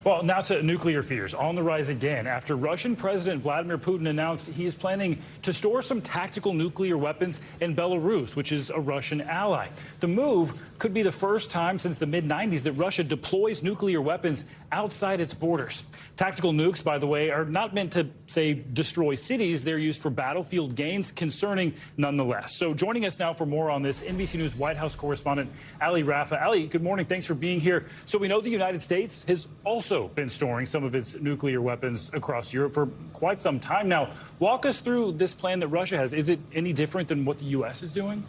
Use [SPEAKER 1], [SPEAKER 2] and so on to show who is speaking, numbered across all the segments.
[SPEAKER 1] Well, now to nuclear fears on the rise again after Russian President Vladimir Putin announced he is planning to store some tactical nuclear weapons in Belarus, which is a Russian ally. The move could be the first time since the mid-90s that Russia deploys nuclear weapons outside its borders. Tactical nukes, by the way, are not meant to, say, destroy cities. They're used for battlefield gains, concerning nonetheless. So joining us now for more on this, NBC News White House correspondent Allie Raffa. Allie, good morning. Thanks for being here. So we know the United States has also been storing some of its nuclear weapons across Europe for quite some time now. Walk us through this plan that Russia has. Is it any different than what the U.S. is doing?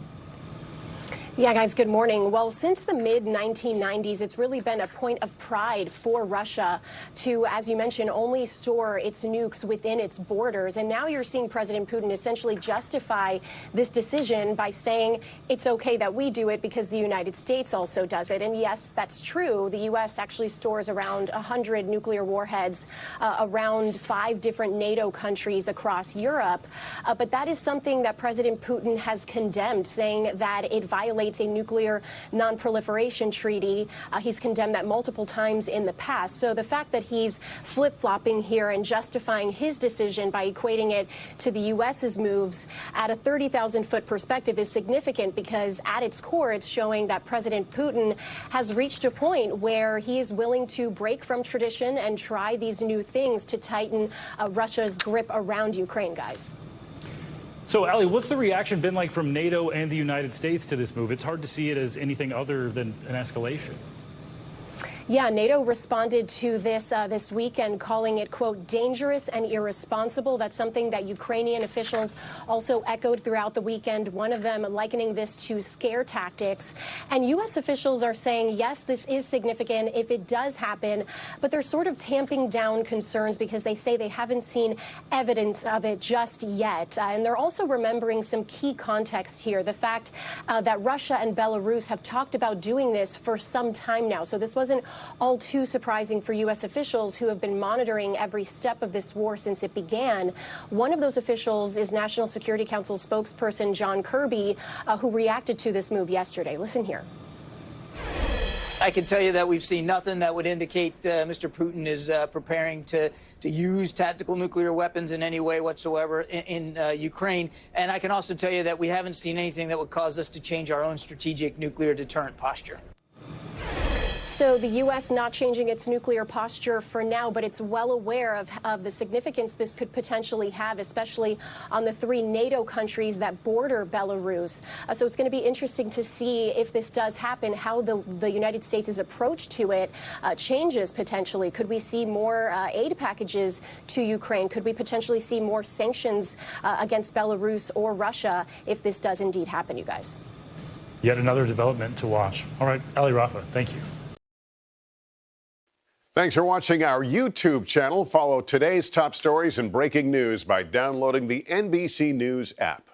[SPEAKER 2] Yeah, guys, good morning. Well, since the mid-1990s, it's really been a point of pride for Russia to, as you mentioned, only store its nukes within its borders. And now you're seeing President Putin essentially justify this decision by saying it's okay that we do it because the United States also does it. And yes, that's true. The U.S. actually stores around 100 nuclear warheads around 5 different NATO countries across Europe. But that is something that President Putin has condemned, saying that it violates a nuclear non-proliferation treaty. He's condemned that multiple times in the past. So the fact that he's flip-flopping here and justifying his decision by equating it to the U.S.'s moves at a 30,000-foot perspective is significant because at its core, it's showing that President Putin has reached a point where he is willing to break from tradition and try these new things to tighten Russia's grip around Ukraine, guys.
[SPEAKER 1] So, Allie, what's the reaction been like from NATO and the United States to this move? It's hard to see it as anything other than an escalation.
[SPEAKER 2] Yeah, NATO responded to this this weekend, calling it, quote, dangerous and irresponsible. That's something that Ukrainian officials also echoed throughout the weekend, one of them likening this to scare tactics. And U.S. officials are saying, yes, this is significant if it does happen, but they're sort of tamping down concerns because they say they haven't seen evidence of it just yet. And they're also remembering some key context here, the fact that Russia and Belarus have talked about doing this for some time now. So this wasn't all too surprising for U.S. officials who have been monitoring every step of this war since it began. One of those officials is National Security Council spokesperson John Kirby, who reacted to this move yesterday. Listen here.
[SPEAKER 3] I can tell you that we've seen nothing that would indicate Mr. Putin is preparing to use tactical nuclear weapons in any way whatsoever in Ukraine. And I can also tell you that we haven't seen anything that would cause us to change our own strategic nuclear deterrent posture.
[SPEAKER 2] So the U.S. not changing its nuclear posture for now, but it's well aware of the significance this could potentially have, especially on the 3 NATO countries that border Belarus. So it's going to be interesting to see if this does happen, how the United States' approach to it changes potentially. Could we see more aid packages to Ukraine? Could we potentially see more sanctions against Belarus or Russia if this does indeed happen, you guys?
[SPEAKER 1] Yet another development to watch. All right, Allie Raffa, thank you.
[SPEAKER 4] Thanks for watching our YouTube channel. Follow today's top stories and breaking news by downloading the NBC News app.